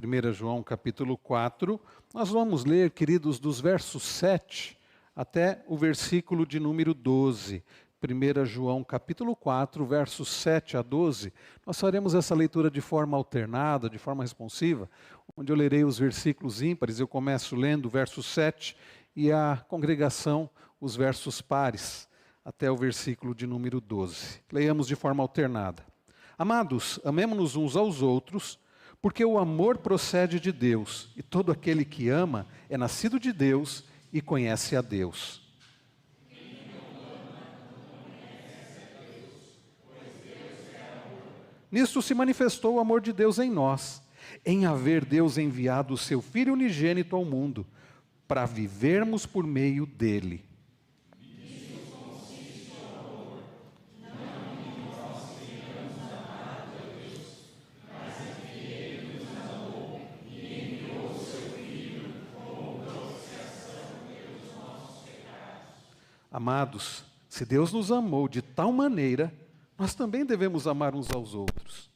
1 João capítulo 4. Nós vamos ler, queridos, dos versos 7 até o versículo de número 12. 1 João capítulo 4, versos 7 a 12. Nós faremos essa leitura de forma alternada, de forma responsiva, onde eu lerei os versículos ímpares. Eu começo lendo o verso 7 e a congregação os versos pares, até o versículo de número 12. Leiamos de forma alternada. Amados, amemo-nos uns aos outros, porque o amor procede de Deus, e todo aquele que ama é nascido de Deus e conhece a Deus. Nisto se manifestou o amor de Deus em nós, em haver Deus enviado o seu Filho unigênito ao mundo, para vivermos por meio dele. Amados, se Deus nos amou de tal maneira, nós também devemos amar uns aos outros.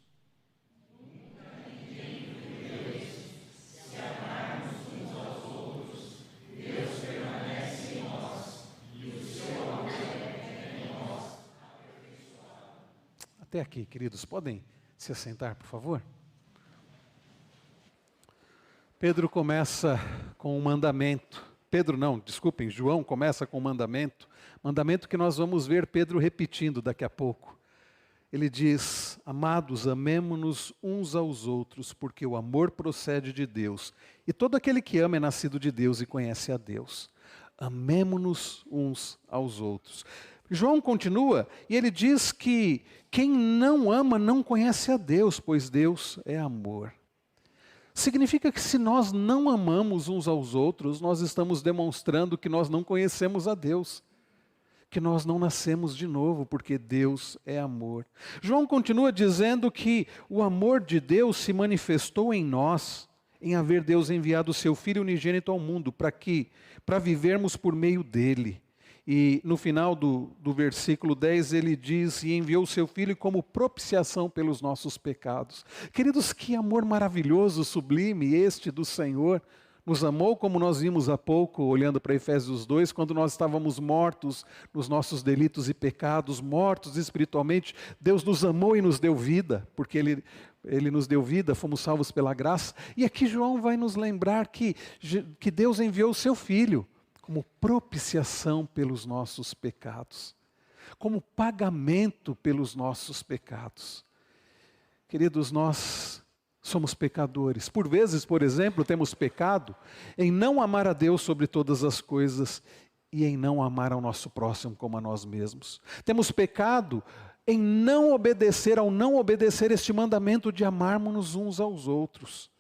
Até aqui, queridos, podem se assentar, por favor? Pedro começa com um mandamento. João começa com um mandamento que nós vamos ver Pedro repetindo daqui a pouco. Ele diz: amados, amemo-nos uns aos outros, porque o amor procede de Deus, e todo aquele que ama é nascido de Deus e conhece a Deus. Amemo-nos uns aos outros. João continua e ele diz que quem não ama não conhece a Deus, pois Deus é amor. Significa que se nós não amamos uns aos outros, nós estamos demonstrando que nós não conhecemos a Deus, que nós não nascemos de novo, porque Deus é amor. João continua dizendo que o amor de Deus se manifestou em nós, em haver Deus enviado o seu Filho unigênito ao mundo, para vivermos por meio dele. E no final do versículo 10 ele diz: e enviou o seu Filho como propiciação pelos nossos pecados. Queridos, que amor maravilhoso, sublime este do Senhor. Nos amou como nós vimos há pouco, olhando para Efésios 2, quando nós estávamos mortos nos nossos delitos e pecados, mortos espiritualmente. Deus nos amou e nos deu vida, porque Ele nos deu vida, fomos salvos pela graça. E aqui João vai nos lembrar que Deus enviou o seu Filho como propiciação pelos nossos pecados, como pagamento pelos nossos pecados. Queridos, nós somos pecadores. Por vezes, por exemplo, temos pecado em não amar a Deus sobre todas as coisas e em não amar ao nosso próximo como a nós mesmos. Temos pecado em não obedecer este mandamento de amarmos uns aos outros.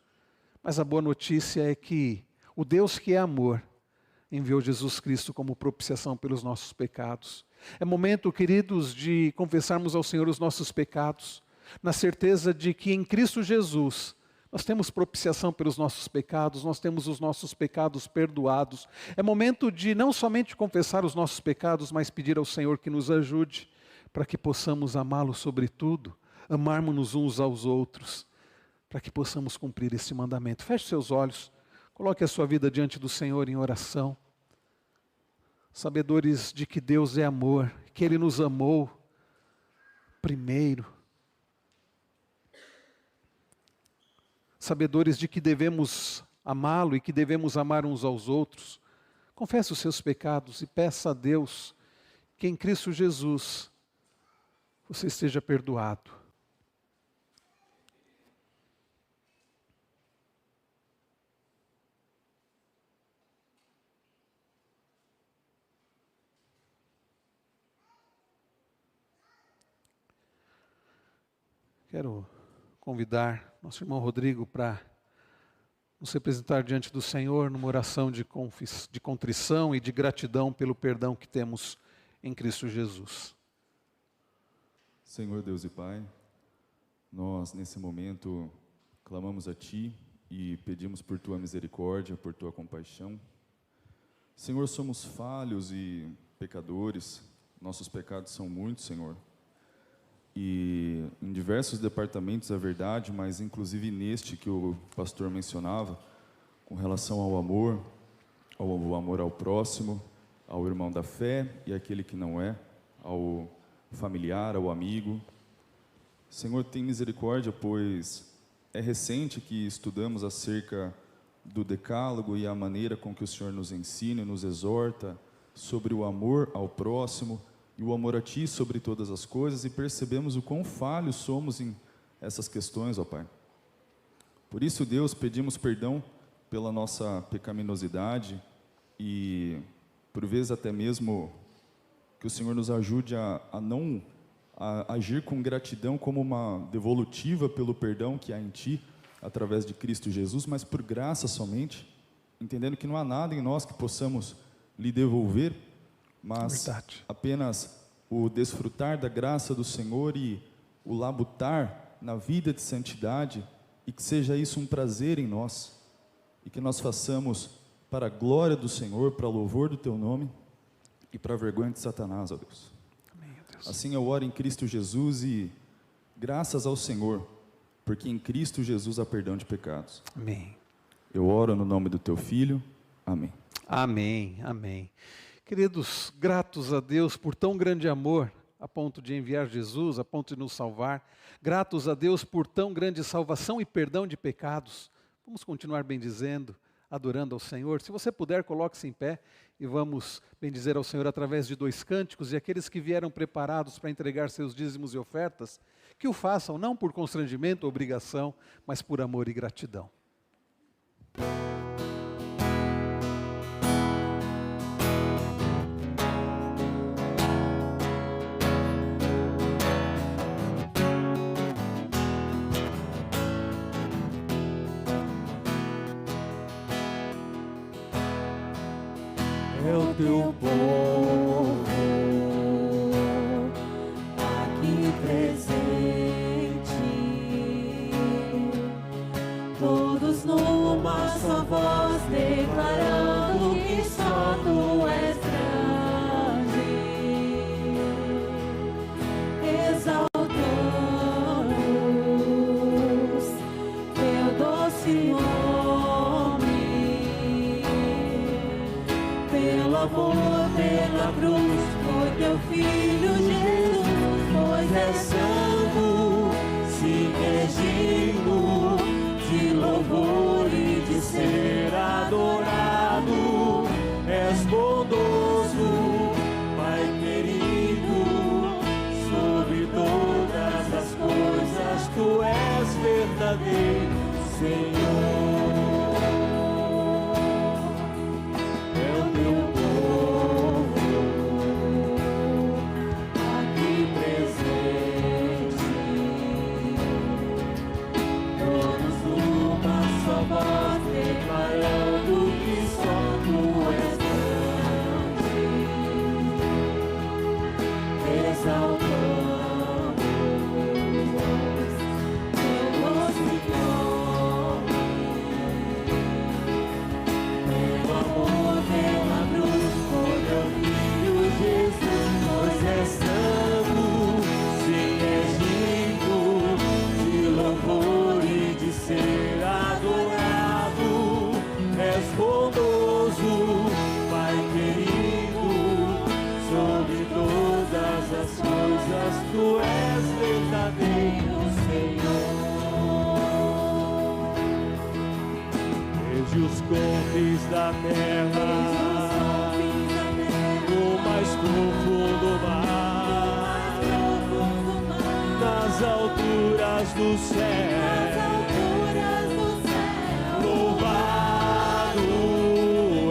Mas a boa notícia é que o Deus que é amor enviou Jesus Cristo como propiciação pelos nossos pecados. É momento, queridos, de confessarmos ao Senhor os nossos pecados, na certeza de que em Cristo Jesus nós temos propiciação pelos nossos pecados, nós temos os nossos pecados perdoados. É momento de não somente confessar os nossos pecados, mas pedir ao Senhor que nos ajude, para que possamos amá-lo sobre tudo, amarmos-nos uns aos outros, para que possamos cumprir esse mandamento. Feche seus olhos, coloque a sua vida diante do Senhor em oração, sabedores de que Deus é amor, que Ele nos amou primeiro, sabedores de que devemos amá-lo e que devemos amar uns aos outros. Confesse os seus pecados e peça a Deus que em Cristo Jesus você esteja perdoado. Quero convidar nosso irmão Rodrigo para nos representar diante do Senhor numa oração de contrição e de gratidão pelo perdão que temos em Cristo Jesus. Senhor Deus e Pai, nós nesse momento clamamos a Ti e pedimos por Tua misericórdia, por Tua compaixão. Senhor, somos falhos e pecadores, nossos pecados são muitos, Senhor. e em diversos departamentos é verdade, mas inclusive neste que o pastor mencionava, com relação ao amor ao próximo, ao irmão da fé e àquele que não é, ao familiar, ao amigo. Senhor, tem misericórdia, pois é recente que estudamos acerca do decálogo e a maneira com que o Senhor nos ensina e nos exorta sobre o amor ao próximo e o amor a Ti sobre todas as coisas, e percebemos o quão falhos somos em essas questões, ó Pai. Por isso, Deus, pedimos perdão pela nossa pecaminosidade e, por vezes, até mesmo que o Senhor nos ajude a não agir com gratidão como uma devolutiva pelo perdão que há em Ti, através de Cristo Jesus, mas por graça somente, entendendo que não há nada em nós que possamos lhe devolver, mas apenas o desfrutar da graça do Senhor e o labutar na vida de santidade, e que seja isso um prazer em nós, e que nós façamos para a glória do Senhor, para louvor do Teu nome e para a vergonha de Satanás, ó Deus. Amém, Deus. Assim eu oro em Cristo Jesus e graças ao Senhor, porque em Cristo Jesus há perdão de pecados. Amém. Eu oro no nome do Teu Filho. Amém. Amém, amém. Queridos, gratos a Deus por tão grande amor, a ponto de enviar Jesus, a ponto de nos salvar. Gratos a Deus por tão grande salvação e perdão de pecados. Vamos continuar bendizendo, adorando ao Senhor. Se você puder, coloque-se em pé e vamos bendizer ao Senhor através de 2 cânticos. E aqueles que vieram preparados para entregar seus dízimos e ofertas, que o façam não por constrangimento ou obrigação, mas por amor e gratidão. É o Teu povo aqui presente, todos numa só voz declarando que só Tu és grande, exaltamos Teu doce nome. Pelo amor, pela cruz, por Teu Filho Jesus, pois é santo, sim, é digno de louvor e de ser adorado. És bondoso, Pai querido, sobre todas as coisas Tu és verdadeiro, Senhor. Tu és verdadeiro, Senhor. Desde os confins da terra, no mais profundo mar, nas alturas do céu, louvado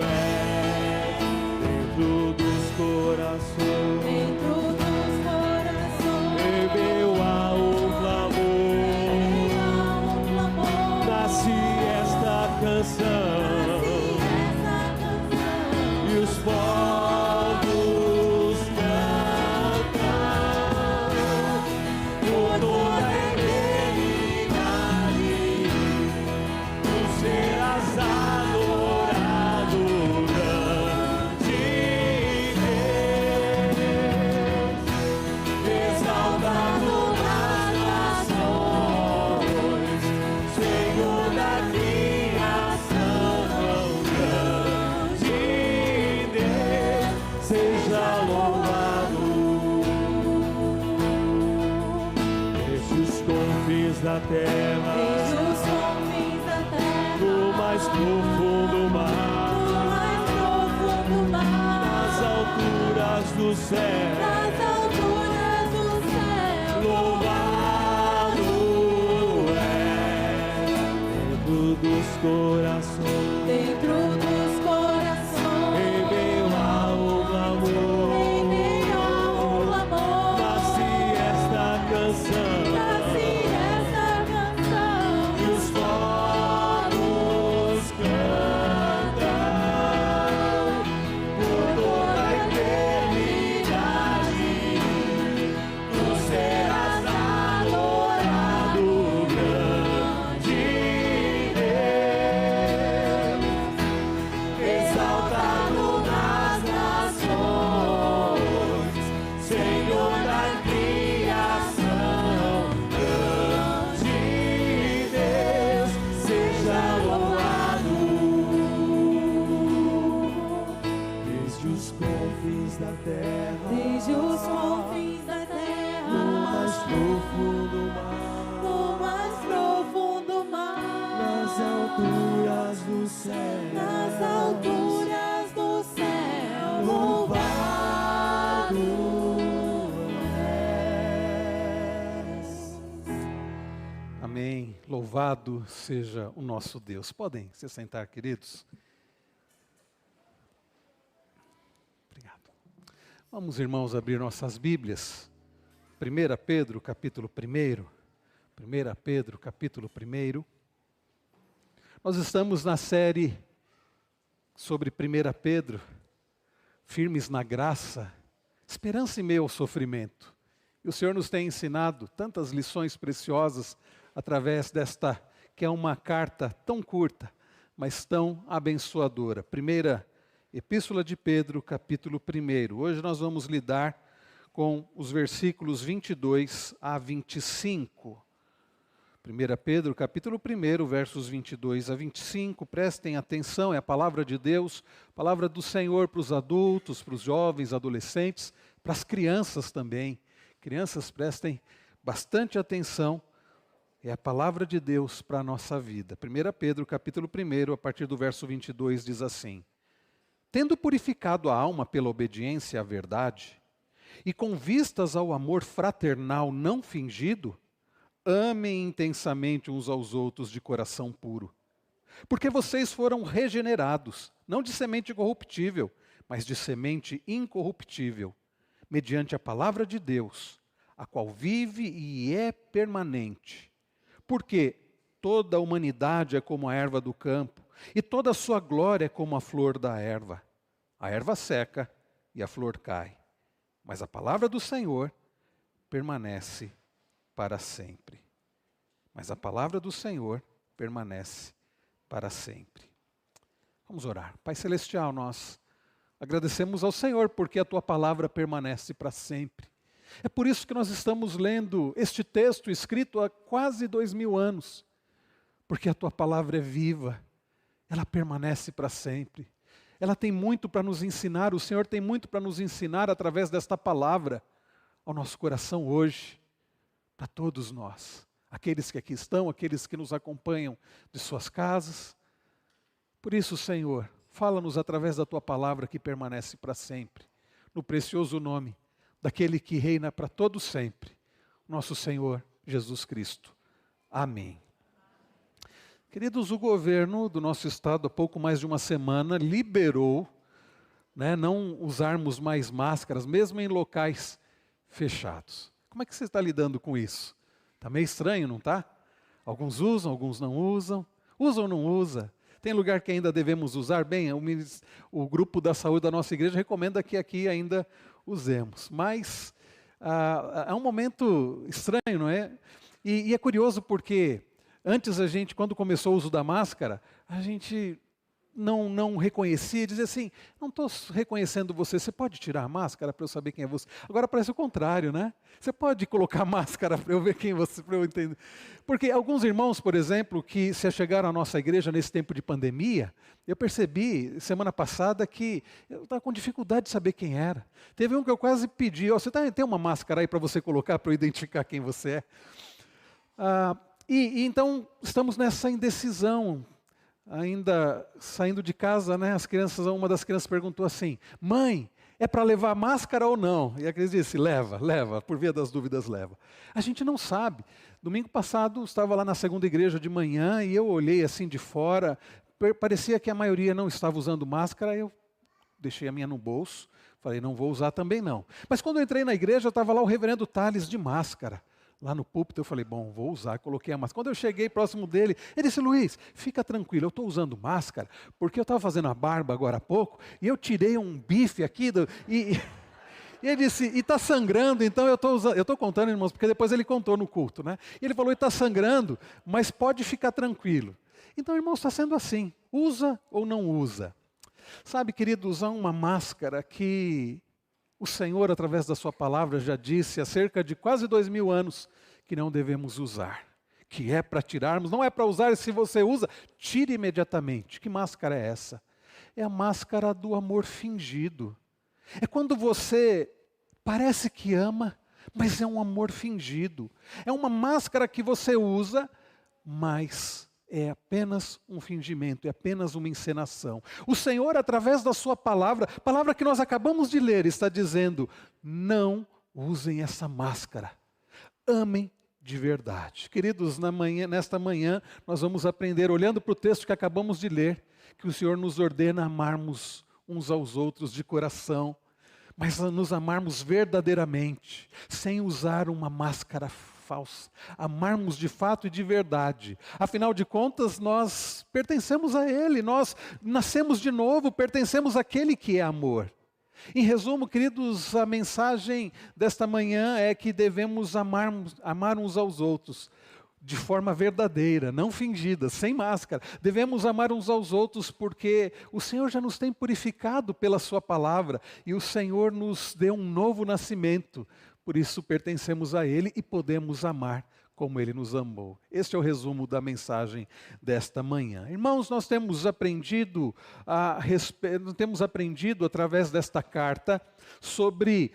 é dentro dos corações. Meu há um clamor, nasce esta canção, e os povos cantam por toda a eternidade. Tu serás adorado, grande Deus, exaltado. dentro dos corações, dentro dos corações, em meio ao clamor, em meio ao clamor, nasce esta canção, nasce esta canção, e os fogos cantam por toda a eternidade. Tu serás adorado, grande Deus, exaltado nas nações, Senhor da criação, grande Deus, seja louvado. Desde os confins da terra, desde os confins da terra, no mais profundo mar, no mais profundo mar, nas alturas do céu, nas alturas do céu, louvado és. Amém. Louvado seja o nosso Deus. Podem se sentar, queridos? Obrigado. Vamos, irmãos, abrir nossas Bíblias. 1 Pedro, capítulo 1. 1 Pedro, capítulo 1. Nós estamos na série sobre 1 Pedro, firmes na graça, esperança em meio ao sofrimento. E o Senhor nos tem ensinado tantas lições preciosas através desta, que é uma carta tão curta, mas tão abençoadora. Primeira Epístola de Pedro, capítulo 1. Hoje nós vamos lidar com os versículos 22 a 25. 1 Pedro, capítulo 1, versos 22 a 25. Prestem atenção, é a palavra de Deus, palavra do Senhor para os adultos, para os jovens, adolescentes, para as crianças também. Crianças, prestem bastante atenção, é a palavra de Deus para a nossa vida. 1 Pedro, capítulo 1, a partir do verso 22, diz assim: Tendo purificado a alma pela obediência à verdade, e com vistas ao amor fraternal não fingido, amem intensamente uns aos outros de coração puro. Porque vocês foram regenerados, não de semente corruptível, mas de semente incorruptível, mediante a palavra de Deus, a qual vive e é permanente. Porque toda a humanidade é como a erva do campo, e toda a sua glória é como a flor da erva. A erva seca e a flor cai, mas a palavra do Senhor permanece para sempre. Mas a palavra do Senhor permanece para sempre. Vamos orar. Pai Celestial, nós agradecemos ao Senhor porque a Tua palavra permanece para sempre. É por isso que nós estamos lendo este texto escrito há quase 2000 anos. Porque a Tua palavra é viva, ela permanece para sempre. Ela tem muito para nos ensinar, o Senhor tem muito para nos ensinar através desta palavra ao nosso coração hoje, para todos nós, aqueles que aqui estão, aqueles que nos acompanham de suas casas. Por isso, Senhor, fala-nos através da Tua palavra que permanece para sempre, no precioso nome daquele que reina para todo sempre, nosso Senhor Jesus Cristo. Amém. Queridos, o governo do nosso estado, há pouco mais de uma semana, liberou, não usarmos mais máscaras, mesmo em locais fechados. Como é que você está lidando com isso? Está meio estranho, não está? Alguns usam, alguns não usam. Usa ou não usa? Tem lugar que ainda devemos usar? Bem, o grupo da saúde da nossa igreja recomenda que aqui ainda usemos. Mas é um momento estranho, não é? E é curioso porque antes a gente, quando começou o uso da máscara, a gente não reconhecia e dizia assim, não estou reconhecendo você, você pode tirar a máscara para eu saber quem é você? Agora parece o contrário, né? Você pode colocar a máscara para eu ver quem é você, para eu entender. Porque alguns irmãos, por exemplo, que se chegaram à nossa igreja nesse tempo de pandemia, eu percebi semana passada que eu estava com dificuldade de saber quem era. Teve um que eu quase pedi, você tem uma máscara aí para você colocar para eu identificar quem você é? E então estamos nessa indecisão. Ainda saindo de casa, as crianças, uma das crianças perguntou assim, mãe, É para levar máscara ou não? E a Cris disse, leva, por via das dúvidas leva. A gente não sabe. Domingo passado, estava lá na segunda igreja de manhã e eu olhei assim de fora, parecia que a maioria não estava usando máscara, eu deixei a minha no bolso, falei, não vou usar também não. Mas quando eu entrei na igreja, estava lá o reverendo Thales de máscara. Lá no púlpito eu falei, bom, vou usar, coloquei a máscara. Quando eu cheguei próximo dele, ele disse, Luiz, fica tranquilo, eu estou usando máscara, porque eu estava fazendo a barba agora há pouco, e eu tirei um bife aqui, e ele disse, e está sangrando, então eu estou contando, irmãos, porque depois ele contou no culto, né? E ele falou, e está sangrando, mas pode ficar tranquilo. Então, irmãos, está sendo assim, usa ou não usa? Sabe, querido, usar uma máscara que o Senhor, através da sua palavra, já disse há cerca de quase 2000 anos que não devemos usar, que é para tirarmos, não é para usar, e se você usa, tire imediatamente. Que máscara é essa? É a máscara do amor fingido. É quando você parece que ama, mas é um amor fingido. É uma máscara que você usa, mas é apenas um fingimento, é apenas uma encenação. O Senhor, através da sua palavra que nós acabamos de ler, está dizendo, não usem essa máscara. Amem de verdade. Queridos, nesta manhã, nós vamos aprender, olhando para o texto que acabamos de ler, que o Senhor nos ordena amarmos uns aos outros de coração, mas nos amarmos verdadeiramente, sem usar uma máscara falsa, amarmos de fato e de verdade. Afinal de contas, nós pertencemos a Ele, nós nascemos de novo, pertencemos àquele que é amor. Em resumo, queridos, a mensagem desta manhã é que devemos amar uns aos outros, de forma verdadeira, não fingida, sem máscara. Devemos amar uns aos outros porque o Senhor já nos tem purificado pela sua palavra e o Senhor nos deu um novo nascimento. Por isso pertencemos a Ele e podemos amar como Ele nos amou. Este é o resumo da mensagem desta manhã. Irmãos, nós temos aprendido através desta carta sobre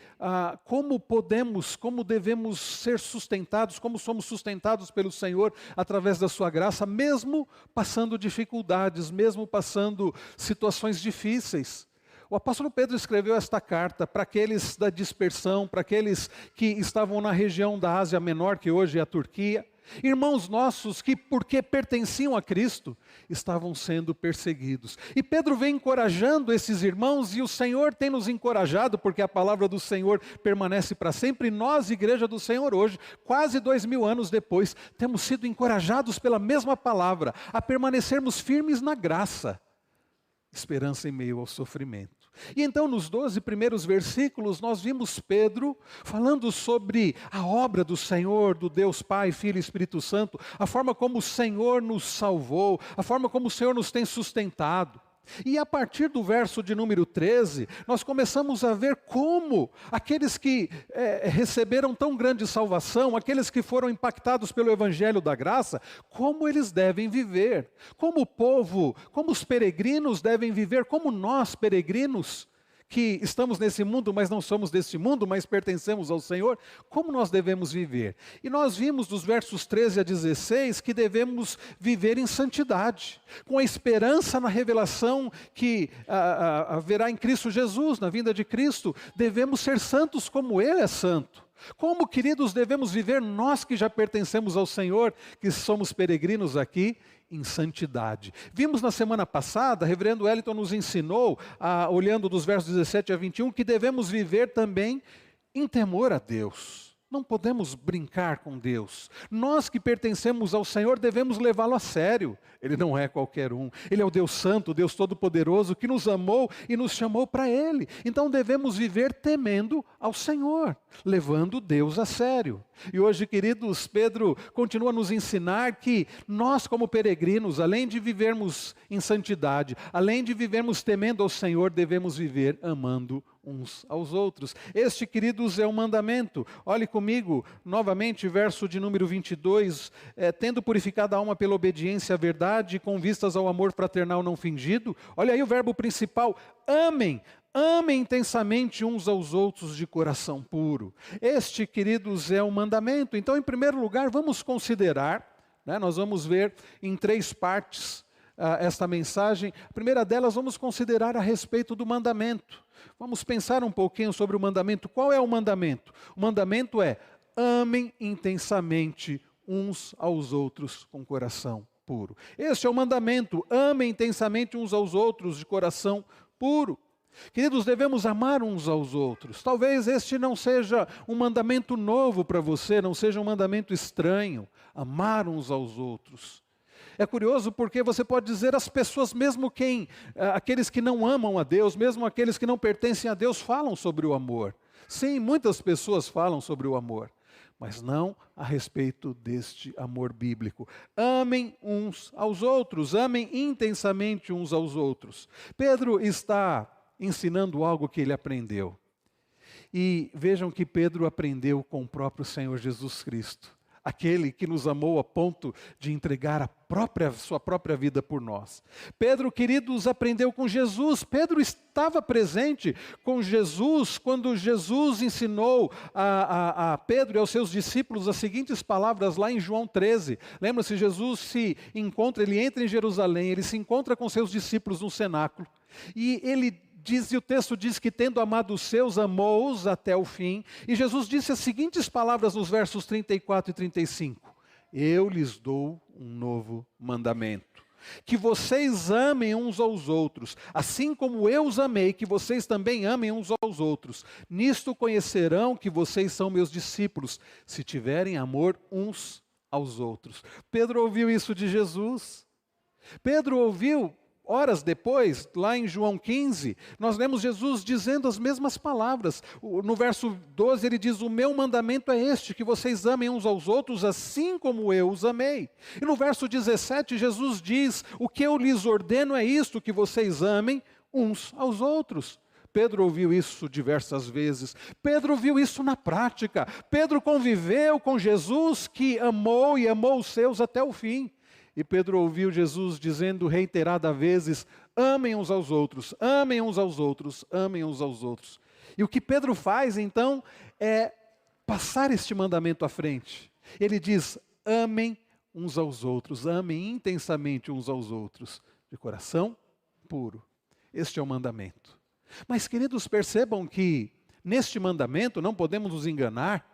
como devemos ser sustentados, como somos sustentados pelo Senhor através da sua graça, mesmo passando dificuldades, mesmo passando situações difíceis. O apóstolo Pedro escreveu esta carta para aqueles da dispersão, para aqueles que estavam na região da Ásia Menor, que hoje é a Turquia. Irmãos nossos que, porque pertenciam a Cristo, estavam sendo perseguidos. E Pedro vem encorajando esses irmãos e o Senhor tem nos encorajado, porque a palavra do Senhor permanece para sempre. E nós, Igreja do Senhor, hoje, quase 2000 anos depois, temos sido encorajados pela mesma palavra, a permanecermos firmes na graça. Esperança em meio ao sofrimento. E então nos 12 primeiros versículos nós vimos Pedro falando sobre a obra do Senhor, do Deus Pai, Filho e Espírito Santo, a forma como o Senhor nos salvou, a forma como o Senhor nos tem sustentado. E a partir do verso de número 13, nós começamos a ver como aqueles que receberam tão grande salvação, aqueles que foram impactados pelo Evangelho da Graça, como eles devem viver, como o povo, como os peregrinos devem viver, como nós peregrinos, que estamos nesse mundo, mas não somos desse mundo, mas pertencemos ao Senhor, como nós devemos viver? E nós vimos dos versos 13 a 16 que devemos viver em santidade, com a esperança na revelação que haverá em Cristo Jesus, na vinda de Cristo. Devemos ser santos como Ele é santo. Como, queridos, devemos viver nós que já pertencemos ao Senhor, que somos peregrinos aqui, em santidade. Vimos na semana passada, reverendo Wellington nos ensinou, olhando dos versos 17 a 21, que devemos viver também em temor a Deus. Não podemos brincar com Deus. Nós que pertencemos ao Senhor devemos levá-lo a sério. Ele não é qualquer um. Ele é o Deus Santo, o Deus Todo-Poderoso, que nos amou e nos chamou para Ele. Então devemos viver temendo ao Senhor, levando Deus a sério. E hoje, queridos, Pedro continua a nos ensinar que nós, como peregrinos, além de vivermos em santidade, além de vivermos temendo ao Senhor, devemos viver amando uns aos outros. Este, queridos, é um mandamento. Olhe comigo, novamente, verso de número 22. Tendo purificado a alma pela obediência à verdade, com vistas ao amor fraternal não fingido. Olha aí o verbo principal, amem. Amem intensamente uns aos outros de coração puro. Este, queridos, é um mandamento. Então, em primeiro lugar, vamos considerar, nós vamos ver em 3 partes, esta mensagem. A primeira delas, vamos considerar a respeito do mandamento. Vamos pensar um pouquinho sobre o mandamento. Qual é o mandamento? O mandamento é: amem intensamente uns aos outros com coração puro. Este é o mandamento: amem intensamente uns aos outros de coração puro. Queridos, devemos amar uns aos outros. Talvez este não seja um mandamento novo para você, não seja um mandamento estranho. Amar uns aos outros. É curioso porque você pode dizer, as pessoas, mesmo aqueles que não amam a Deus, mesmo aqueles que não pertencem a Deus, falam sobre o amor. Sim, muitas pessoas falam sobre o amor, mas não a respeito deste amor bíblico. Amem uns aos outros, amem intensamente uns aos outros. Pedro está ensinando algo que ele aprendeu. E vejam que Pedro aprendeu com o próprio Senhor Jesus Cristo. Aquele que nos amou a ponto de entregar sua própria vida por nós. Pedro, queridos, aprendeu com Jesus. Pedro estava presente com Jesus quando Jesus ensinou a Pedro e aos seus discípulos as seguintes palavras lá em João 13. Lembra-se, Jesus ele entra em Jerusalém, ele se encontra com seus discípulos no cenáculo e e o texto diz que, tendo amado os seus, amou-os até o fim. E Jesus disse as seguintes palavras nos versos 34 e 35. Eu lhes dou um novo mandamento: que vocês amem uns aos outros, assim como eu os amei, que vocês também amem uns aos outros. Nisto conhecerão que vocês são meus discípulos, se tiverem amor uns aos outros. Pedro ouviu isso de Jesus. Pedro ouviu. Horas depois, lá em João 15, nós lemos Jesus dizendo as mesmas palavras. No verso 12 ele diz: o meu mandamento é este, que vocês amem uns aos outros assim como eu os amei. E no verso 17 Jesus diz: o que eu lhes ordeno é isto, que vocês amem uns aos outros. Pedro ouviu isso diversas vezes. Pedro viu isso na prática. Pedro conviveu com Jesus, que amou e amou os seus até o fim. E Pedro ouviu Jesus dizendo reiteradas vezes: amem uns aos outros, amem uns aos outros, amem uns aos outros. E o que Pedro faz então é passar este mandamento à frente. Ele diz: amem uns aos outros, amem intensamente uns aos outros, de coração puro. Este é o mandamento. Mas, queridos, percebam que neste mandamento, não podemos nos enganar,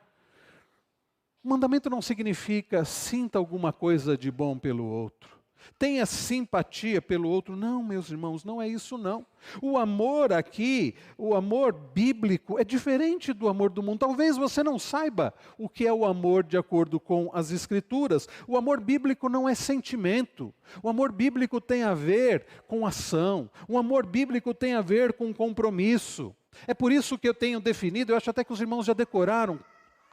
o mandamento não significa sinta alguma coisa de bom pelo outro, tenha simpatia pelo outro. Não, meus irmãos, não é isso não. O amor aqui, o amor bíblico, é diferente do amor do mundo. Talvez você não saiba o que é o amor de acordo com as Escrituras. O amor bíblico não é sentimento. O amor bíblico tem a ver com ação. O amor bíblico tem a ver com compromisso. É por isso que eu tenho definido, eu acho até que os irmãos já decoraram,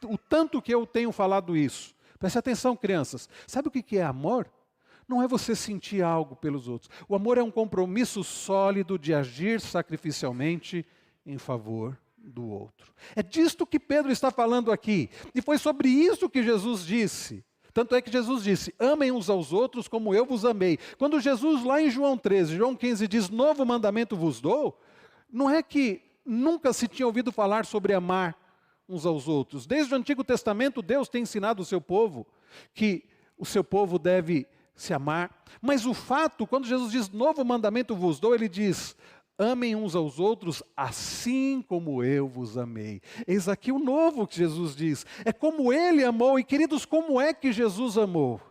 o tanto que eu tenho falado isso. Preste atenção, crianças. Sabe o que é amor? Não é você sentir algo pelos outros. O amor é um compromisso sólido de agir sacrificialmente em favor do outro. É disto que Pedro está falando aqui. E foi sobre isso que Jesus disse. Tanto é que Jesus disse: amem uns aos outros como eu vos amei. Quando Jesus lá em João 13, João 15 diz: novo mandamento vos dou, não é que nunca se tinha ouvido falar sobre amar uns aos outros. Desde o Antigo Testamento, Deus tem ensinado o seu povo que o seu povo deve se amar. Mas o fato, quando Jesus diz novo mandamento vos dou, ele diz: amem uns aos outros assim como eu vos amei. Eis aqui o novo que Jesus diz. É como ele amou. E, queridos, como é que Jesus amou?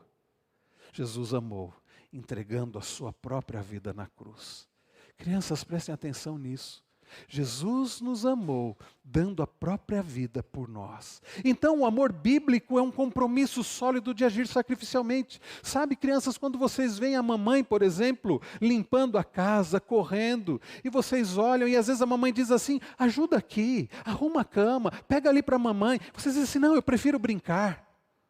Jesus amou entregando a sua própria vida na cruz. Crianças, prestem atenção nisso. Jesus nos amou, dando a própria vida por nós. Então, o amor bíblico é um compromisso sólido de agir sacrificialmente. Sabe, crianças, quando vocês veem a mamãe, por exemplo, limpando a casa, correndo, e vocês olham, e às vezes a mamãe diz assim: ajuda aqui, arruma a cama, pega ali para a mamãe. Vocês dizem assim: não, eu prefiro brincar.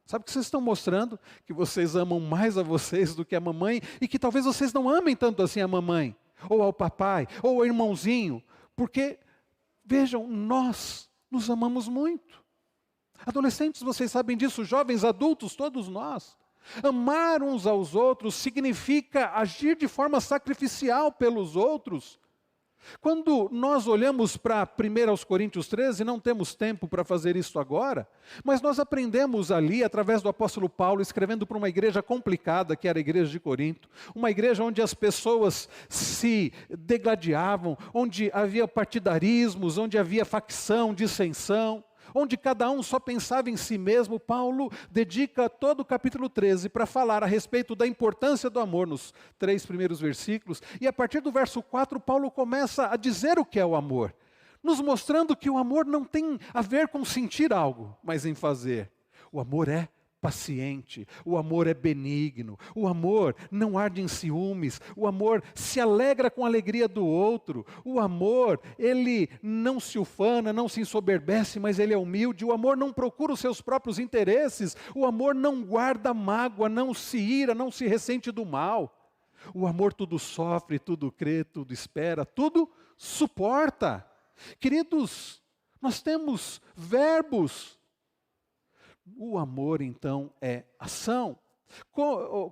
Sabe o que vocês estão mostrando? Que vocês amam mais a vocês do que a mamãe, e que talvez vocês não amem tanto assim a mamãe, ou ao papai, ou ao irmãozinho. Porque, vejam, nós nos amamos muito. Adolescentes, vocês sabem disso, jovens, adultos, todos nós. Amar uns aos outros significa agir de forma sacrificial pelos outros. Quando nós olhamos para 1 Coríntios 13, não temos tempo para fazer isso agora, mas nós aprendemos ali, através do apóstolo Paulo, escrevendo para uma igreja complicada, que era a igreja de Corinto, uma igreja onde as pessoas se degladiavam, onde havia partidarismos, onde havia facção, dissensão, onde cada um só pensava em si mesmo. Paulo dedica todo o capítulo 13 para falar a respeito da importância do amor nos 3 primeiros versículos. E a partir do verso 4, Paulo começa a dizer o que é o amor, nos mostrando que o amor não tem a ver com sentir algo, mas em fazer. O amor é paciente, o amor é benigno, o amor não arde em ciúmes, o amor se alegra com a alegria do outro, o amor, ele não se ufana, não se ensoberbece, mas ele é humilde, o amor não procura os seus próprios interesses, o amor não guarda mágoa, não se ira, não se ressente do mal, o amor tudo sofre, tudo crê, tudo espera, tudo suporta. Queridos, nós temos verbos. O amor, então, é ação.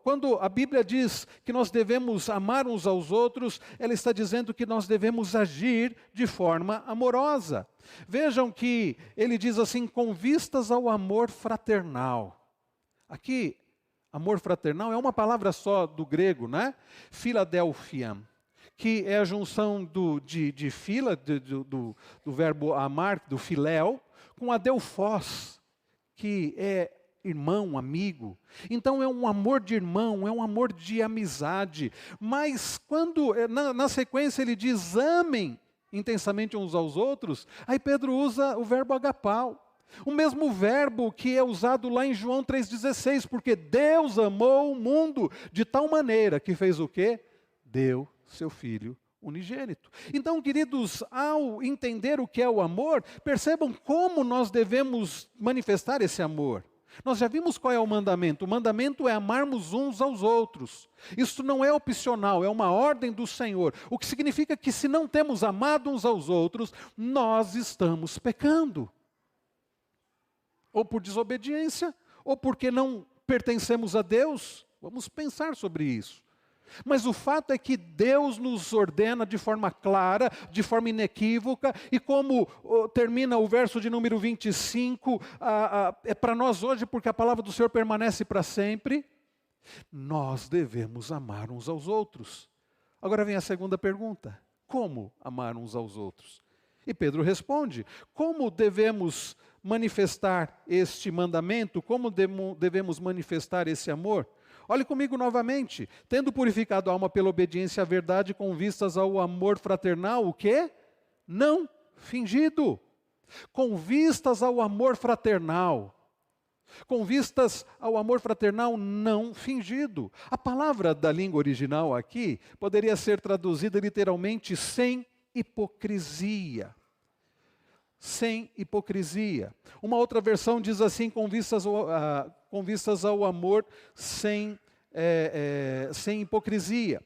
Quando a Bíblia diz que nós devemos amar uns aos outros, ela está dizendo que nós devemos agir de forma amorosa. Vejam que ele diz assim, com vistas ao amor fraternal. Aqui, amor fraternal é uma palavra só do grego, né? Philadelphia, que é a junção de fila, do verbo amar, do filéu, com adelphos, que é irmão, amigo. Então é um amor de irmão, é um amor de amizade. Mas quando, na sequência ele diz, amem intensamente uns aos outros, aí Pedro usa o verbo agapau. O mesmo verbo que é usado lá em João 3,16, porque Deus amou o mundo de tal maneira que fez o quê? Deu seu Filho unigênito. Então, queridos, ao entender o que é o amor, percebam como nós devemos manifestar esse amor. Nós já vimos qual é o mandamento. O mandamento é amarmos uns aos outros. Isso não é opcional, é uma ordem do Senhor. O que significa que se não temos amado uns aos outros, nós estamos pecando. Ou por desobediência, ou porque não pertencemos a Deus. Vamos pensar sobre isso. Mas o fato é que Deus nos ordena de forma clara, de forma inequívoca, e como termina o verso de número 25, é para nós hoje, porque a palavra do Senhor permanece para sempre, nós devemos amar uns aos outros. Agora vem a segunda pergunta, como amar uns aos outros? E Pedro responde, como devemos manifestar este mandamento, como devemos manifestar esse amor? Olhe comigo novamente. Tendo purificado a alma pela obediência à verdade, com vistas ao amor fraternal, o quê? Não fingido. Com vistas ao amor fraternal. Com vistas ao amor fraternal não fingido. A palavra da língua original aqui poderia ser traduzida literalmente sem hipocrisia. Sem hipocrisia. Uma outra versão diz assim, com vistas ao amor sem hipocrisia.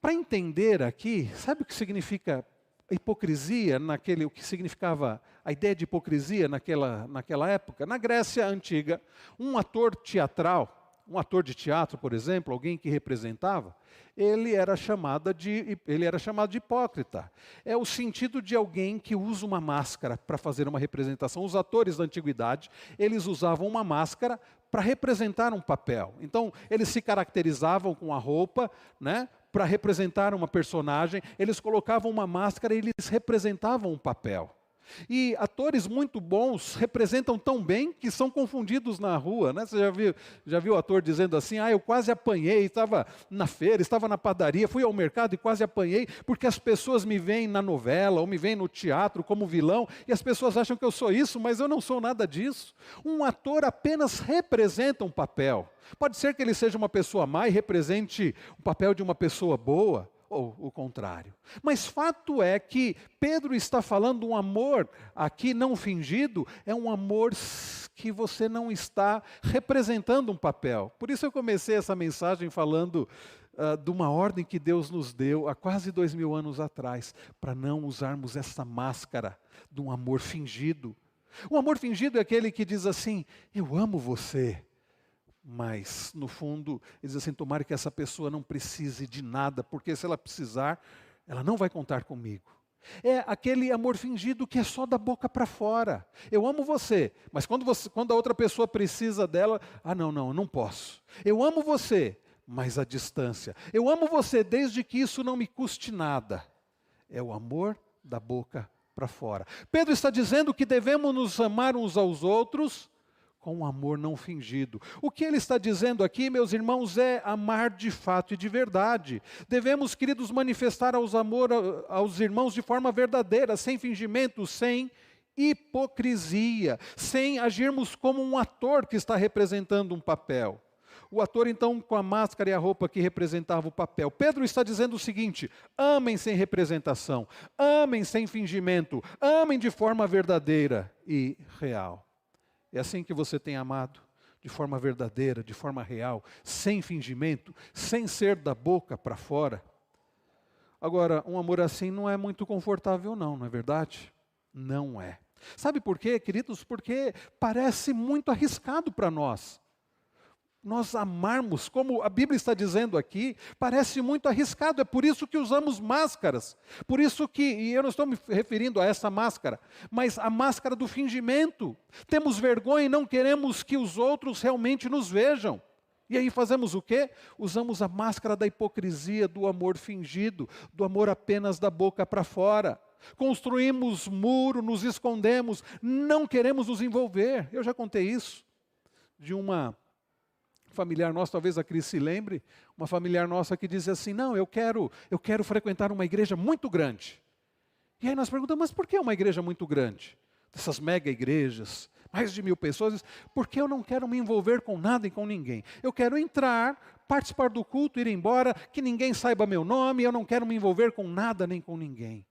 Para entender aqui, sabe o que significa hipocrisia, o que significava a ideia de hipocrisia naquela época? Na Grécia Antiga, um ator teatral, um ator de teatro, por exemplo, alguém que representava, ele era chamado de hipócrita. É o sentido de alguém que usa uma máscara para fazer uma representação. Os atores da antiguidade, eles usavam uma máscara para representar um papel. Então, eles se caracterizavam com a roupa, né, para representar uma personagem, eles colocavam uma máscara e eles representavam um papel. E atores muito bons representam tão bem que são confundidos na rua, né? Você já viu o ator dizendo assim, eu quase apanhei, estava na feira, estava na padaria, fui ao mercado e quase apanhei, porque as pessoas me veem na novela, ou me veem no teatro como vilão, e as pessoas acham que eu sou isso, mas eu não sou nada disso. Um ator apenas representa um papel. Pode ser que ele seja uma pessoa má e represente o papel de uma pessoa boa, ou o contrário. Mas fato é que Pedro está falando um amor aqui não fingido, é um amor que você não está representando um papel. Por isso eu comecei essa mensagem falando de uma ordem que Deus nos deu há quase 2000 anos atrás, para não usarmos essa máscara de um amor fingido. O amor fingido é aquele que diz assim, eu amo você. Mas, no fundo, ele diz assim, tomara que essa pessoa não precise de nada, porque se ela precisar, ela não vai contar comigo. É aquele amor fingido que é só da boca para fora. Eu amo você, mas quando a outra pessoa precisa dela, não, eu não posso. Eu amo você, mas à distância. Eu amo você desde que isso não me custe nada. É o amor da boca para fora. Pedro está dizendo que devemos nos amar uns aos outros com um amor não fingido. O que ele está dizendo aqui, meus irmãos, é amar de fato e de verdade. Devemos, queridos, manifestar amor aos irmãos de forma verdadeira, sem fingimento, sem hipocrisia, sem agirmos como um ator que está representando um papel. O ator, então, com a máscara e a roupa que representava o papel. Pedro está dizendo o seguinte: amem sem representação, amem sem fingimento, amem de forma verdadeira e real. É assim que você tem amado, de forma verdadeira, de forma real, sem fingimento, sem ser da boca para fora. Agora, um amor assim não é muito confortável não é verdade? Não é. Sabe por quê, queridos? Porque parece muito arriscado para nós. Nós amarmos, como a Bíblia está dizendo aqui, parece muito arriscado, é por isso que usamos máscaras, por isso que, e eu não estou me referindo a essa máscara, mas a máscara do fingimento. Temos vergonha e não queremos que os outros realmente nos vejam. E aí fazemos o quê? Usamos a máscara da hipocrisia, do amor fingido, do amor apenas da boca para fora. Construímos muro, nos escondemos, não queremos nos envolver. Eu já contei isso de uma familiar nossa, talvez a Cris se lembre, uma familiar nossa que dizia assim: não, eu quero frequentar uma igreja muito grande. E aí nós perguntamos: mas por que uma igreja muito grande? Dessas mega igrejas, mais de 1000 pessoas, porque eu não quero me envolver com nada e com ninguém. Eu quero entrar, participar do culto, ir embora, que ninguém saiba meu nome, eu não quero me envolver com nada nem com ninguém.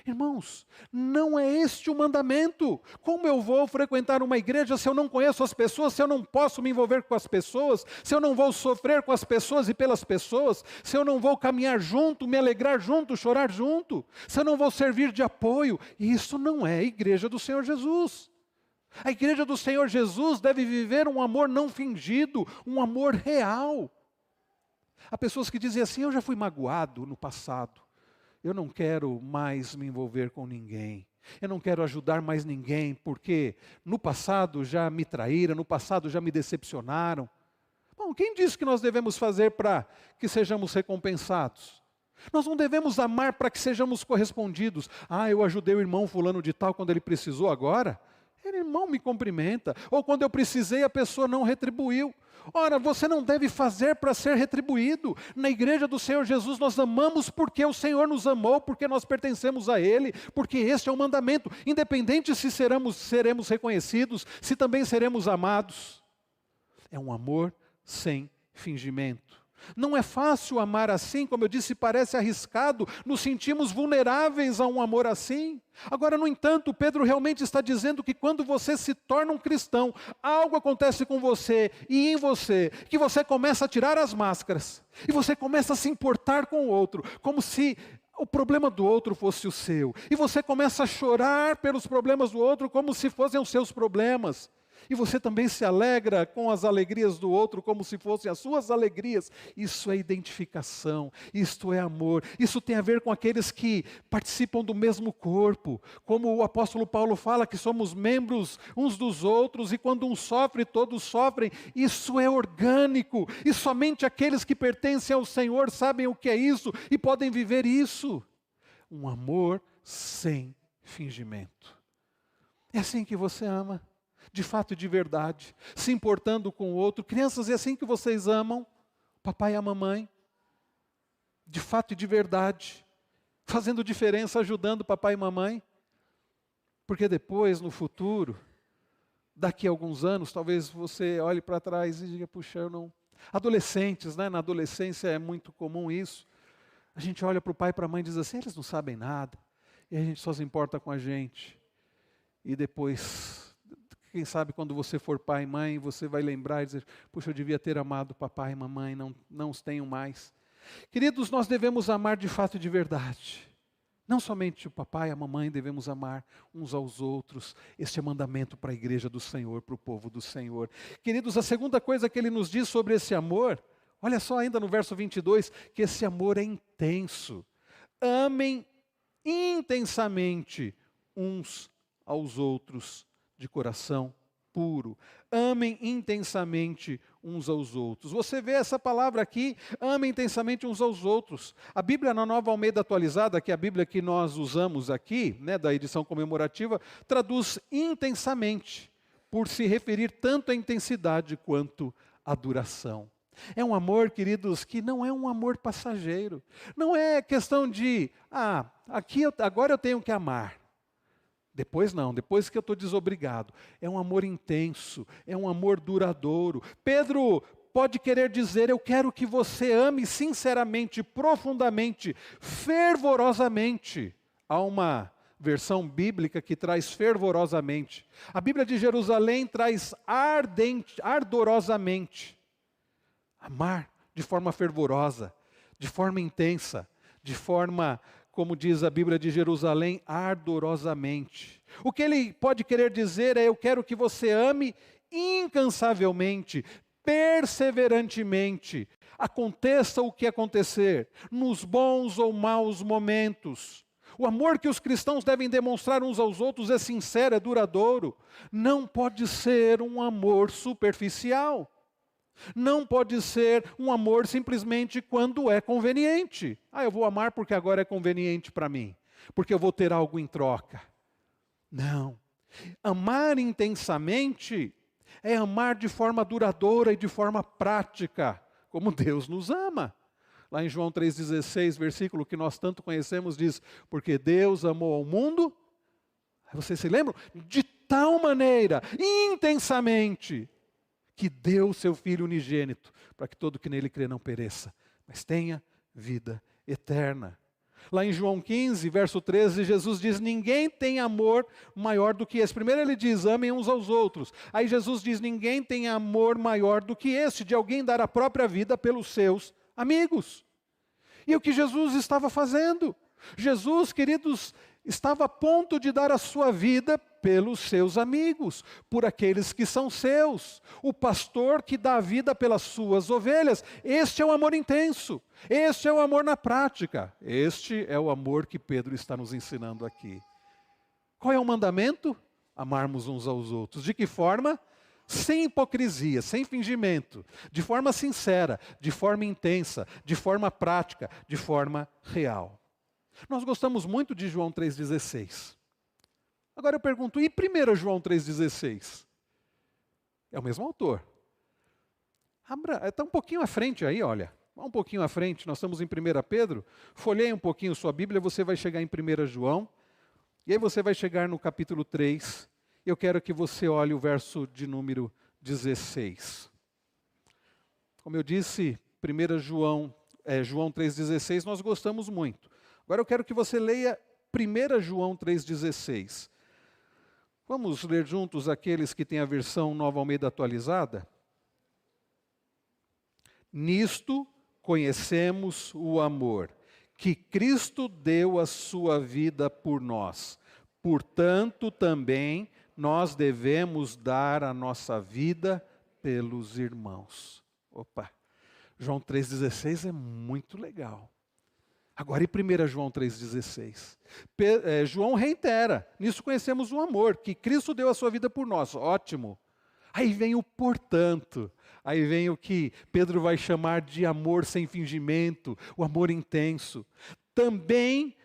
Irmãos, não é este o mandamento. Como eu vou frequentar uma igreja se eu não conheço as pessoas, se eu não posso me envolver com as pessoas, se eu não vou sofrer com as pessoas e pelas pessoas, se eu não vou caminhar junto, me alegrar junto, chorar junto, se eu não vou servir de apoio? Isso não é a igreja do Senhor Jesus. A igreja do Senhor Jesus deve viver um amor não fingido, um amor real. Há pessoas que dizem assim: eu já fui magoado no passado. Eu não quero mais me envolver com ninguém. Eu não quero ajudar mais ninguém, porque no passado já me traíram, no passado já me decepcionaram. Bom, quem disse que nós devemos fazer para que sejamos recompensados? Nós não devemos amar para que sejamos correspondidos. Eu ajudei o irmão fulano de tal quando ele precisou agora. Ele, irmão, me cumprimenta. Ou quando eu precisei, a pessoa não retribuiu. Ora, você não deve fazer para ser retribuído. Na igreja do Senhor Jesus nós amamos porque o Senhor nos amou, porque nós pertencemos a Ele, porque este é o mandamento. Independente se seremos reconhecidos, se também seremos amados. É um amor sem fingimento. Não é fácil amar assim, como eu disse, parece arriscado, nos sentimos vulneráveis a um amor assim. Agora, no entanto, Pedro realmente está dizendo que quando você se torna um cristão, algo acontece com você e em você, que você começa a tirar as máscaras, e você começa a se importar com o outro, como se o problema do outro fosse o seu, e você começa a chorar pelos problemas do outro como se fossem os seus problemas. E você também se alegra com as alegrias do outro como se fossem as suas alegrias. Isso é identificação, isto é amor. Isso tem a ver com aqueles que participam do mesmo corpo. Como o apóstolo Paulo fala que somos membros uns dos outros e quando um sofre, todos sofrem. Isso é orgânico. E somente aqueles que pertencem ao Senhor sabem o que é isso e podem viver isso. Um amor sem fingimento. É assim que você ama. De fato e de verdade, se importando com o outro. Crianças, é assim que vocês amam papai e a mamãe? De fato e de verdade, fazendo diferença, ajudando papai e mamãe? Porque depois, no futuro, daqui a alguns anos, talvez você olhe para trás e diga: puxa, eu não... Adolescentes, né? Na adolescência é muito comum isso. A gente olha para o pai e para a mãe e diz assim: eles não sabem nada, e a gente só se importa com a gente. E depois... Quem sabe quando você for pai e mãe, você vai lembrar e dizer: puxa, eu devia ter amado papai e mamãe, não os tenho mais. Queridos, nós devemos amar de fato e de verdade. Não somente o papai e a mamãe devemos amar uns aos outros. Este é mandamento para a igreja do Senhor, para o povo do Senhor. Queridos, a segunda coisa que ele nos diz sobre esse amor, olha só ainda no verso 22, que esse amor é intenso. amem intensamente uns aos outros de coração puro. Amem intensamente uns aos outros. Você vê essa palavra aqui, amem intensamente uns aos outros. A Bíblia na Nova Almeida Atualizada, que é a Bíblia que nós usamos aqui, da edição comemorativa, traduz intensamente, por se referir tanto à intensidade quanto à duração. É um amor, queridos, que não é um amor passageiro. Não é questão de, agora eu tenho que amar. Depois não, depois que eu estou desobrigado. É um amor intenso, é um amor duradouro. Pedro pode querer dizer, eu quero que você ame sinceramente, profundamente, fervorosamente. Há uma versão bíblica que traz fervorosamente. A Bíblia de Jerusalém traz ardorosamente. Amar de forma fervorosa, de forma intensa, de forma, como diz a Bíblia de Jerusalém, ardorosamente. O que ele pode querer dizer é, eu quero que você ame incansavelmente, perseverantemente, aconteça o que acontecer, nos bons ou maus momentos. O amor que os cristãos devem demonstrar uns aos outros é sincero, é duradouro. Não pode ser um amor superficial. Não pode ser um amor simplesmente quando é conveniente. Eu vou amar porque agora é conveniente para mim, porque eu vou ter algo em troca. Não. Amar intensamente é amar de forma duradoura e de forma prática, como Deus nos ama. Lá em João 3,16, versículo que nós tanto conhecemos, diz, porque Deus amou ao mundo, vocês se lembram? De tal maneira, intensamente, que deu o seu Filho unigênito, para que todo que nele crê não pereça, mas tenha vida eterna. Lá em João 15, verso 13, Jesus diz, ninguém tem amor maior do que esse. Primeiro ele diz, amem uns aos outros. Aí Jesus diz, ninguém tem amor maior do que esse, de alguém dar a própria vida pelos seus amigos. E o que Jesus estava fazendo? Jesus, queridos, estava a ponto de dar a sua vida pelos seus amigos, por aqueles que são seus. O pastor que dá a vida pelas suas ovelhas. Este é o amor intenso. Este é o amor na prática. Este é o amor que Pedro está nos ensinando aqui. Qual é o mandamento? Amarmos uns aos outros. De que forma? Sem hipocrisia, sem fingimento, de forma sincera, de forma intensa, de forma prática, de forma real. Nós gostamos muito de João 3,16. Agora eu pergunto, e 1 João 3,16? É o mesmo autor. Está um pouquinho à frente aí, olha. Vá um pouquinho à frente, nós estamos em 1 Pedro. Folheie um pouquinho sua Bíblia, você vai chegar em 1 João. E aí você vai chegar no capítulo 3. Eu quero que você olhe o verso de número 16. Como eu disse, 1 João 3,16 nós gostamos muito. Agora eu quero que você leia 1 João 3,16. Vamos ler juntos aqueles que têm a versão Nova Almeida Atualizada? Nisto conhecemos o amor, que Cristo deu a sua vida por nós. Portanto, também nós devemos dar a nossa vida pelos irmãos. João 3,16 é muito legal. Agora, e 1 João 3,16? João reitera, nisso conhecemos o amor, que Cristo deu a sua vida por nós. Ótimo. Aí vem o portanto, aí vem o que Pedro vai chamar de amor sem fingimento, o amor intenso. Também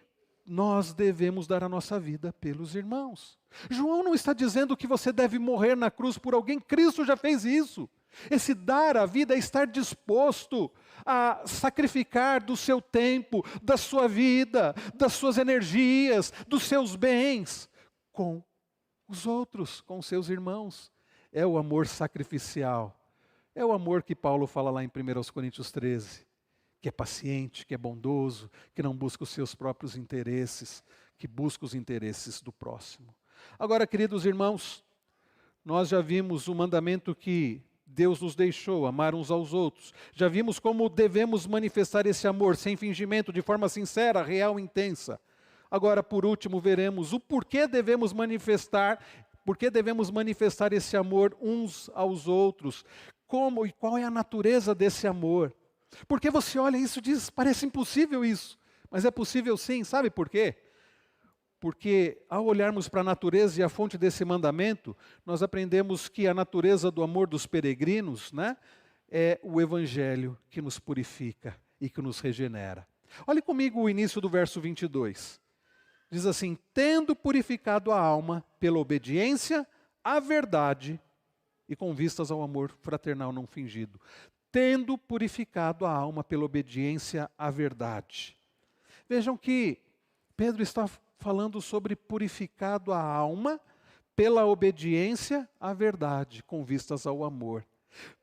nós devemos dar a nossa vida pelos irmãos. João não está dizendo que você deve morrer na cruz por alguém, Cristo já fez isso. Esse dar a vida é estar disposto a sacrificar do seu tempo, da sua vida, das suas energias, dos seus bens, com os outros, com os seus irmãos. É o amor sacrificial. É o amor que Paulo fala lá em 1 Coríntios 13, que é paciente, que é bondoso, que não busca os seus próprios interesses, que busca os interesses do próximo. Agora, queridos irmãos, nós já vimos o mandamento que Deus nos deixou, amar uns aos outros. Já vimos como devemos manifestar esse amor sem fingimento, de forma sincera, real e intensa. Agora, por último, veremos o porquê devemos manifestar esse amor uns aos outros. Como e qual é a natureza desse amor? Porque você olha isso e diz, parece impossível isso. Mas é possível sim, sabe por quê? Porque ao olharmos para a natureza e a fonte desse mandamento, nós aprendemos que a natureza do amor dos peregrinos, né, é o Evangelho que nos purifica e que nos regenera. Olhe comigo o início do verso 22. Diz assim: tendo purificado a alma pela obediência à verdade e com vistas ao amor fraternal não fingido. Tendo purificado a alma pela obediência à verdade. Vejam que Pedro está falando sobre purificado a alma pela obediência à verdade, com vistas ao amor.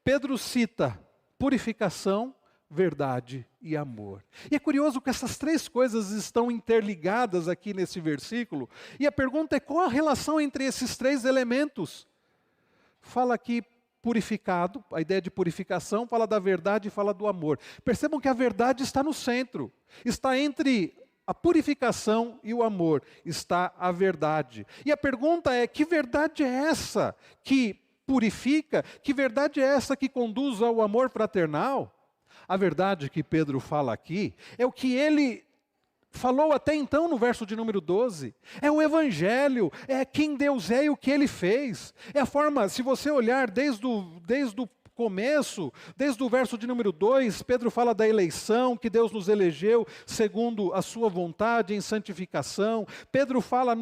Pedro cita purificação, verdade e amor. E é curioso que essas três coisas estão interligadas aqui nesse versículo, e a pergunta é: qual a relação entre esses três elementos? Fala aqui purificado, a ideia de purificação, fala da verdade e fala do amor. Percebam que a verdade está no centro, está entre a purificação e o amor, está a verdade. E a pergunta é: que verdade é essa que purifica? Que verdade é essa que conduz ao amor fraternal? A verdade que Pedro fala aqui é o que ele falou até então no verso de número 12. É o Evangelho, é quem Deus é e o que Ele fez. É a forma, se você olhar desde o começo, desde o verso de número 2, Pedro fala da eleição, que Deus nos elegeu segundo a sua vontade em santificação. Pedro fala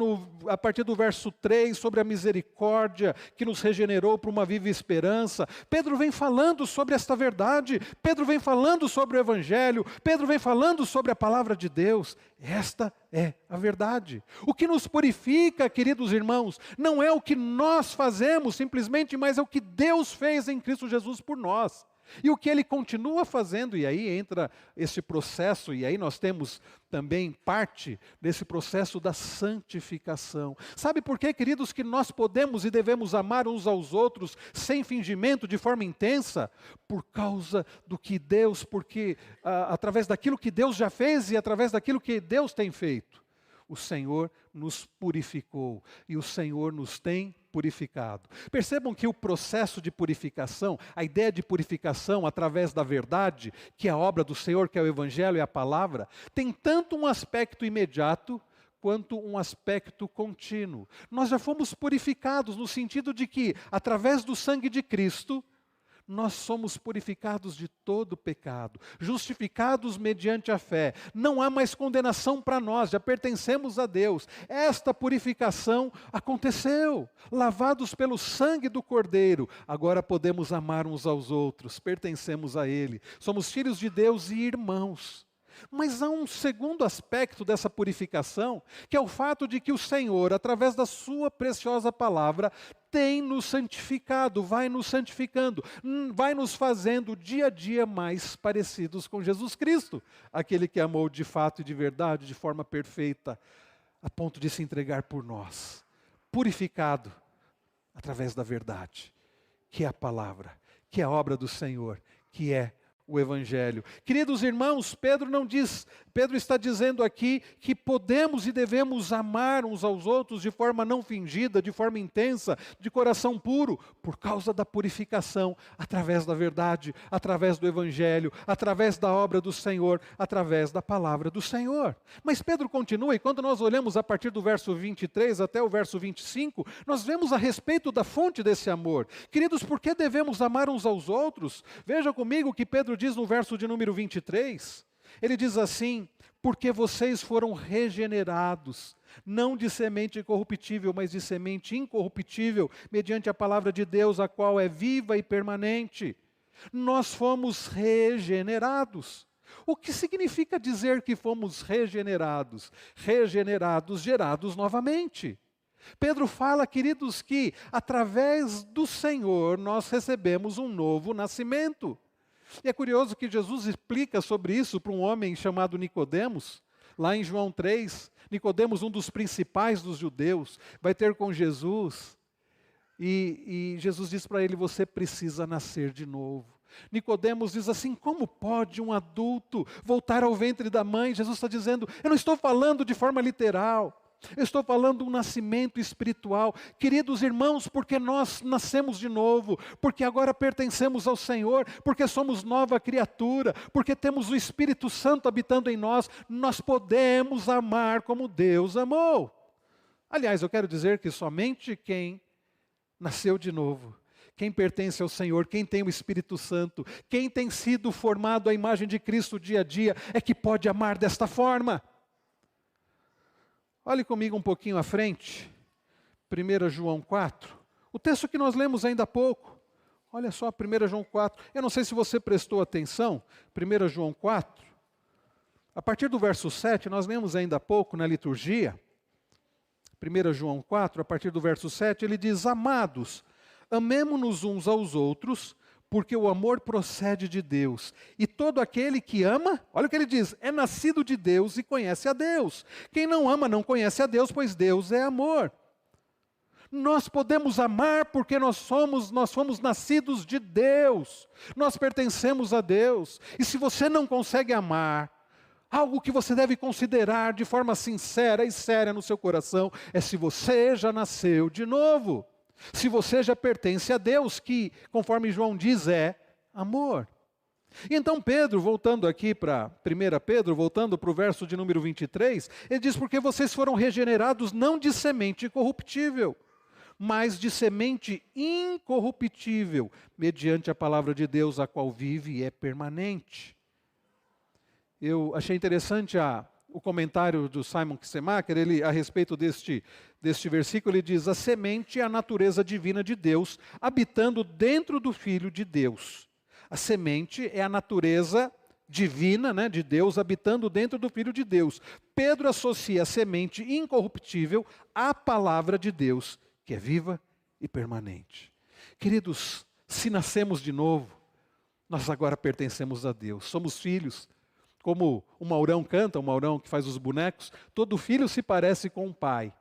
a partir do verso 3 sobre a misericórdia que nos regenerou para uma viva esperança. Pedro vem falando sobre esta verdade, Pedro vem falando sobre o Evangelho, Pedro vem falando sobre a palavra de Deus. Esta é a verdade. O que nos purifica, queridos irmãos, não é o que nós fazemos simplesmente, mas é o que Deus fez em Cristo Jesus por nós. E o que Ele continua fazendo, e aí entra esse processo, e aí nós temos também parte desse processo da santificação. Sabe por quê, queridos, que nós podemos e devemos amar uns aos outros sem fingimento, de forma intensa? Por causa do que Deus, através daquilo que Deus já fez e através daquilo que Deus tem feito. O Senhor nos purificou e o Senhor nos tem purificado. Percebam que o processo de purificação, a ideia de purificação através da verdade, que é a obra do Senhor, que é o Evangelho e a palavra, tem tanto um aspecto imediato quanto um aspecto contínuo. Nós já fomos purificados no sentido de que, através do sangue de Cristo, nós somos purificados de todo pecado, justificados mediante a fé. Não há mais condenação para nós, já pertencemos a Deus. Esta purificação aconteceu, lavados pelo sangue do Cordeiro. Agora podemos amar uns aos outros, pertencemos a Ele. Somos filhos de Deus e irmãos. Mas há um segundo aspecto dessa purificação, que é o fato de que o Senhor, através da sua preciosa palavra, tem nos santificado, vai nos santificando, vai nos fazendo dia a dia mais parecidos com Jesus Cristo, aquele que amou de fato e de verdade, de forma perfeita, a ponto de se entregar por nós, purificado através da verdade, que é a palavra, que é a obra do Senhor, que é o Evangelho. Queridos irmãos, Pedro está dizendo aqui que podemos e devemos amar uns aos outros de forma não fingida, de forma intensa, de coração puro, por causa da purificação, através da verdade, através do Evangelho, através da obra do Senhor, através da palavra do Senhor. Mas Pedro continua, e quando nós olhamos a partir do verso 23 até o verso 25, nós vemos a respeito da fonte desse amor. Queridos, por que devemos amar uns aos outros? Veja comigo o que Pedro diz no verso de número 23. Ele diz assim: porque vocês foram regenerados, não de semente corruptível, mas de semente incorruptível, mediante a palavra de Deus, a qual é viva e permanente. Nós fomos regenerados. O que significa dizer que fomos regenerados? Regenerados, gerados novamente. Pedro fala, queridos, que através do Senhor nós recebemos um novo nascimento. E é curioso que Jesus explica sobre isso para um homem chamado Nicodemos, lá em João 3. Nicodemos, um dos principais dos judeus, vai ter com Jesus, e Jesus diz para ele: você precisa nascer de novo. Nicodemos diz assim: como pode um adulto voltar ao ventre da mãe? Jesus está dizendo: eu não estou falando de forma literal. Eu estou falando de um nascimento espiritual. Queridos irmãos, porque nós nascemos de novo, porque agora pertencemos ao Senhor, porque somos nova criatura, porque temos o Espírito Santo habitando em nós, nós podemos amar como Deus amou. Aliás, eu quero dizer que somente quem nasceu de novo, quem pertence ao Senhor, quem tem o Espírito Santo, quem tem sido formado à imagem de Cristo dia a dia, é que pode amar desta forma. Olhe comigo um pouquinho à frente, 1 João 4, o texto que nós lemos ainda há pouco. Olha só, 1 João 4, eu não sei se você prestou atenção, 1 João 4, a partir do verso 7, nós lemos ainda há pouco na liturgia, 1 João 4, a partir do verso 7, ele diz: amados, amemo-nos uns aos outros, porque o amor procede de Deus. E todo aquele que ama, olha o que ele diz, é nascido de Deus e conhece a Deus. Quem não ama não conhece a Deus, pois Deus é amor. Nós podemos amar porque nós fomos nascidos de Deus. Nós pertencemos a Deus. E se você não consegue amar, algo que você deve considerar de forma sincera e séria no seu coração, é se você já nasceu de novo. Se você já pertence a Deus, que, conforme João diz, é amor. E então Pedro, voltando aqui para 1 Pedro, voltando para o verso de número 23, ele diz: porque vocês foram regenerados não de semente corruptível, mas de semente incorruptível, mediante a palavra de Deus, a qual vive e é permanente. Eu achei interessante o comentário do Simon Kistemaker, ele, a respeito deste versículo, ele diz: a semente é a natureza divina de Deus, habitando dentro do Filho de Deus. A semente é a natureza divina, né, de Deus, habitando dentro do Filho de Deus. Pedro associa a semente incorruptível à palavra de Deus, que é viva e permanente. Queridos, se nascemos de novo, nós agora pertencemos a Deus, somos filhos. Como o Maurão canta, o Maurão que faz os bonecos, todo filho se parece com o pai.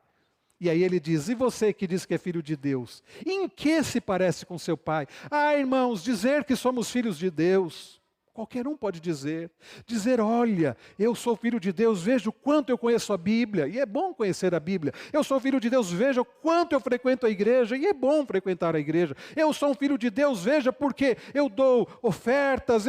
E aí ele diz: e você que diz que é filho de Deus, em que se parece com seu pai? Ah, irmãos, dizer que somos filhos de Deus, qualquer um pode dizer. Dizer: olha, eu sou filho de Deus, veja o quanto eu conheço a Bíblia, e é bom conhecer a Bíblia. Eu sou filho de Deus, veja o quanto eu frequento a igreja, e é bom frequentar a igreja. Eu sou um filho de Deus, veja porque eu dou ofertas,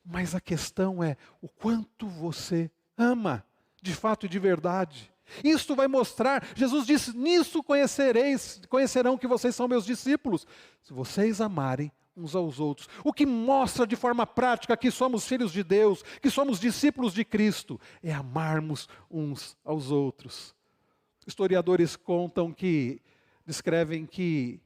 Mas a questão é o quanto você ama, de fato e de verdade. Isto vai mostrar, Jesus disse: nisso conhecerão que vocês são meus discípulos, se vocês amarem uns aos outros. O que mostra de forma prática que somos filhos de Deus, que somos discípulos de Cristo, é amarmos uns aos outros. Historiadores descrevem que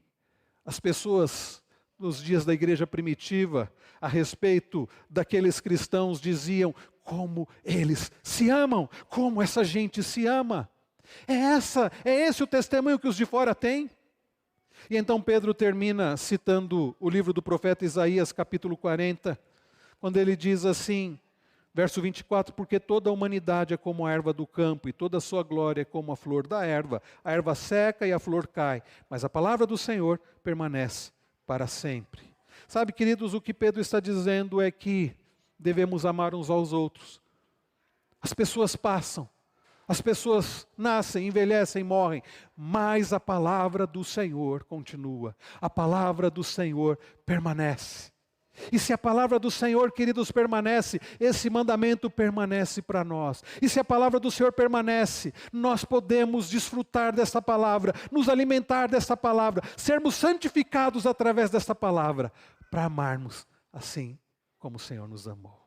as pessoas nos dias da igreja primitiva, a respeito daqueles cristãos, diziam: como eles se amam, como essa gente se ama. É esse o testemunho que os de fora têm. E então Pedro termina citando o livro do profeta Isaías, capítulo 40, quando ele diz assim, verso 24: porque toda a humanidade é como a erva do campo, e toda a sua glória é como a flor da erva. A erva seca e a flor cai, mas a palavra do Senhor permanece para sempre. Sabe, queridos, o que Pedro está dizendo é que devemos amar uns aos outros. As pessoas passam, as pessoas nascem, envelhecem, morrem, mas a palavra do Senhor continua, a palavra do Senhor permanece. E se a palavra do Senhor, queridos, permanece, esse mandamento permanece para nós. E se a palavra do Senhor permanece, nós podemos desfrutar dessa palavra, nos alimentar dessa palavra, sermos santificados através dessa palavra, para amarmos assim como o Senhor nos amou.